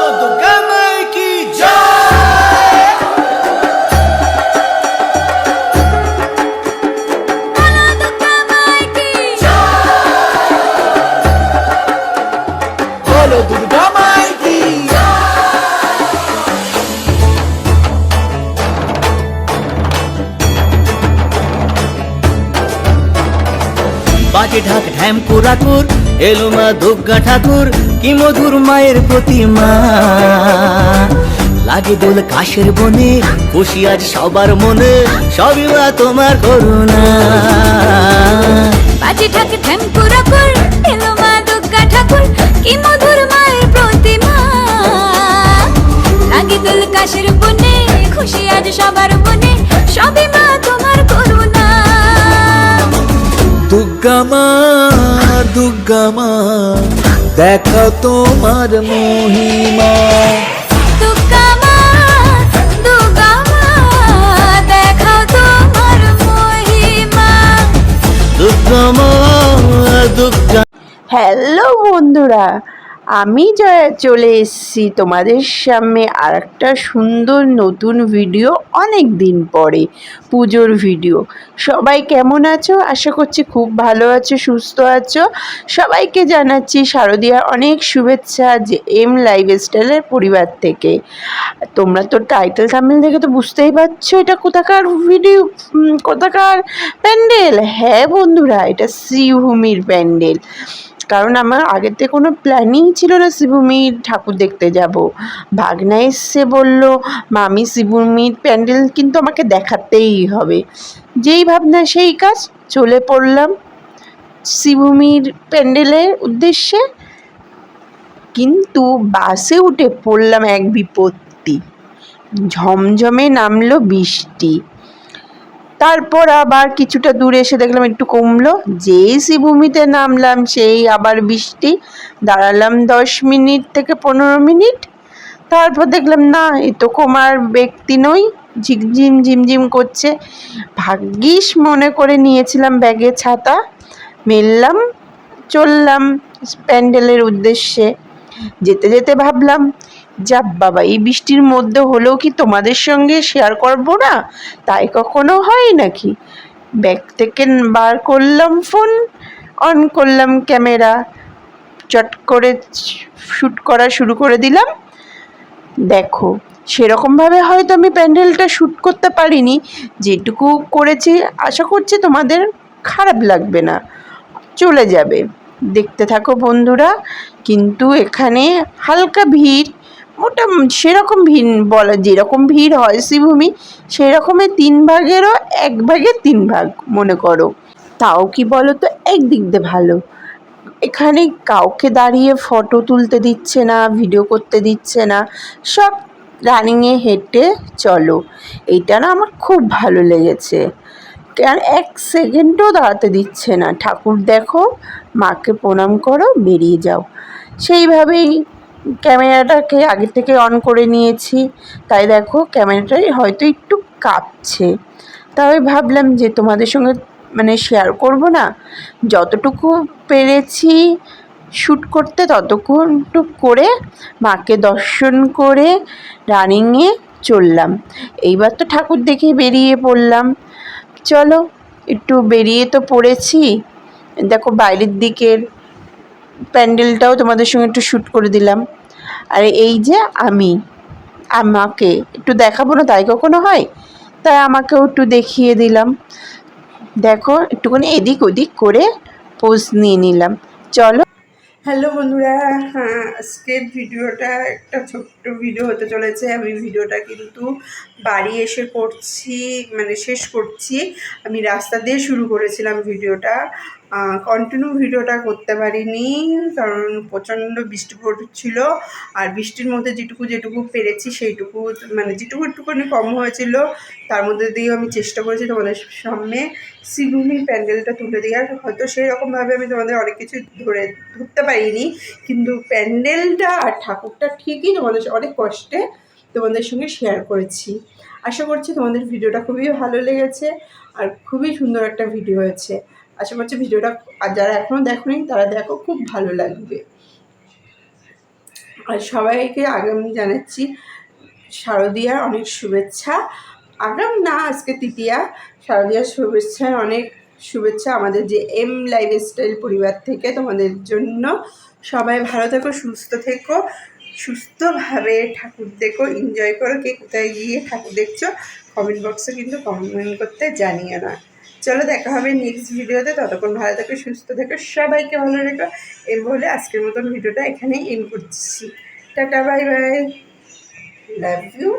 दुर्गा माई की जय। बोलो दुर्गा माई की बोलो दुर्गा माई की বাজে ঢাক ঢ্যাম কুরাকুর এলো মা দুর্গা ঠাকুর কি মধুর মায়ের প্রতিমা লাগে দোল কাশের বনে খুশি আজ সবার মনে সবই মা তোমার করুণা বাজে ঢাক ঢ্যাম কুরাকুর এলো মা দুর্গা ঠাকুর কি মধুর মায়ের প্রতিমা লাগে দোল কাশের বনে খুশি আজ সবার মনে সবই মা তোমার করুণা দুর্গা মা দেখা তোমার মহিমা দুর্গা মা দেখাও তোমার মহিমা দুর্গা মা দুর্গা। হ্যালো বন্ধুরা, আমি জয়া চলে এসেছি তোমাদের সামনে আর একটা সুন্দর নতুন ভিডিও। অনেক দিন পরে পুজোর ভিডিও। সবাই কেমন আছো? আশা করছি খুব ভালো আছো, সুস্থ আছো। সবাইকে জানাচ্ছি শারদীয়ার অনেক শুভেচ্ছা যে এম লাইফস্টাইলের পরিবার থেকে। তোমরা তো টাইটেল থাম্বনেল দেখে তো বুঝতেই পারছো এটা কোথাকার ভিডিও, কোথাকার প্যান্ডেল। হ্যাঁ বন্ধুরা, এটা শ্রীভূমির প্যান্ডেল। কারণ আমার আগের থেকে কোনো প্ল্যানিং ছিল না শ্রীভূমির ঠাকুর দেখতে যাব। ভাগনা এসে বলল মামি শ্রীভূমির প্যান্ডেল কিন্তু আমাকে দেখাতেই হবে। যেই ভাবনা সেই কাজ, চলে পড়লাম শ্রীভূমির প্যান্ডেলের উদ্দেশ্যে। কিন্তু বাসে উঠে পড়লাম এক বিপত্তি। ঝমঝমে নামলো বৃষ্টি। তারপর আবার কিছুটা দূরে এসে দেখলাম একটু কমলো। যেই শ্রীভূমিতে নামলাম সেই আবার বৃষ্টি। দাঁড়ালাম 10 মিনিট থেকে 15 মিনিট। তারপর দেখলাম না, এ তো কমার ব্যক্তি নই, ঝিমঝিম ঝিমঝিম করছে। ভাগ্যিস মনে করে নিয়েছিলাম ব্যাগে ছাতা, মেললাম, চললাম প্যান্ডেলের উদ্দেশ্যে। যেতে যেতে ভাবলাম, যা বাবা, এই বৃষ্টির মধ্যে হলেও কি তোমাদের সঙ্গে শেয়ার করবো না? তাই কখনো হয় নাকি? ব্যাগ থেকে বার করলাম ফোন, অন করলাম ক্যামেরা, চট করে শ্যুট করা শুরু করে দিলাম। দেখো, সেরকমভাবে হয়তো আমি প্যান্ডেলটা শ্যুট করতে পারিনি, যেটুকু করেছি আশা করছি তোমাদের খারাপ লাগবে না, চলে যাবে। দেখতে থাকো বন্ধুরা। কিন্তু এখানে হালকা ভিড়, মোটা সেরকম ভিড় বলা, যেরকম ভিড় হয় শ্রীভূমি সেই রকমের 3 ভাগেরও 1 ভাগের 3 ভাগ মনে করো। তাও কি বলো তো, একদিক দিয়ে ভালো, এখানে কাউকে দাঁড়িয়ে ফটো তুলতে দিচ্ছে না, ভিডিও করতে দিচ্ছে না, সব রানিংয়ে হেঁটে চলো। এইটা না আমার খুব ভালো লেগেছে। কারণ 1 সেকেন্ডও দাঁড়াতে দিচ্ছে না। ঠাকুর দেখো, মাকে প্রণাম করো, বেরিয়ে যাও। সেইভাবেই ক্যামেরাটাকে আগে থেকে অন করে নিয়েছি। তাই দেখো ক্যামেরাটাই হয়তো একটু কাঁপছে। তাই ভাবলাম যে তোমাদের সঙ্গে শেয়ার করব না, যতটুকু পেরেছি শ্যুট করতে ততটুকু করে মাকে দর্শন করে রানিংয়ে চললাম। এইবার তো ঠাকুর দেখে বেরিয়ে পড়লাম। চলো, একটু বেরিয়ে তো পড়েছি। দেখো বাইরের দিকের প্যান্ডেলটাও তোমাদের সঙ্গে একটু শ্যুট করে দিলাম। আর এই যে আমাকে একটু দেখাবো না, তাই কখনো হয়? তাই আমাকেও একটু দেখিয়ে দিলাম। দেখো একটুখানি এদিক ওদিক করে পোজ নিয়ে নিলাম। চলো। হ্যালো বন্ধুরা, হ্যাঁ আজকের ভিডিওটা একটা ছোট্ট ভিডিও হতে চলেছে। আমি ভিডিওটা কিন্তু বাড়ি এসে করছি, শেষ করছি। আমি রাস্তা দিয়ে শুরু করেছিলাম ভিডিওটা, কন্টিনিউ ভিডিওটা করতে পারিনি কারণ প্রচণ্ড বৃষ্টি পড়ছিল। আর বৃষ্টির মধ্যে যেটুকু পেরেছি সেইটুকু, যেটুকু একটুখানি কম হয়েছিল তার মধ্যে দিয়েও আমি চেষ্টা করেছি তোমাদের সামনে শ্রীভূমির প্যান্ডেলটা তুলে দেওয়ার। হয়তো সেই রকমভাবে আমি তোমাদের অনেক কিছু ধরতে পারিনি, কিন্তু প্যান্ডেলটা আর ঠাকুরটা ঠিকই তোমাদের অনেক কষ্টে তোমাদের সঙ্গে শেয়ার করেছি। আশা করছি তোমাদের ভিডিওটা খুবই ভালো লেগেছে আর খুবই সুন্দর একটা ভিডিও হয়েছে। আশা করছি ভিডিওটা আর যারা এখনও দেখোনি তারা দেখো, খুব ভালো লাগবে। আর সবাইকে আগাম জানাচ্ছি শারদীয়ার অনেক শুভেচ্ছা। আগাম না, আজকে তৃতীয়া। শারদীয়ার শুভেচ্ছায় অনেক শুভেচ্ছা আমাদের যে এম লাইফস্টাইল পরিবার থেকে তোমাদের জন্য। সবাই ভালো থেকো, সুস্থ থেকো, সুস্থভাবে ঠাকুর দেখো, এনজয় করো। কে কোথায় গিয়ে ঠাকুর দেখছো কমেন্ট বক্সে কিন্তু কমেন্ট করতে জানিও না। চলো দেখা হবে নেক্সট ভিডিওতে, ততক্ষণ ভালো থেকো, সুস্থ থেকো, সবাইকে ভালো রেখো। এই বলে আজকের মতন ভিডিওটা এখানেই এন্ড করছি। Tata, bye bye, love you.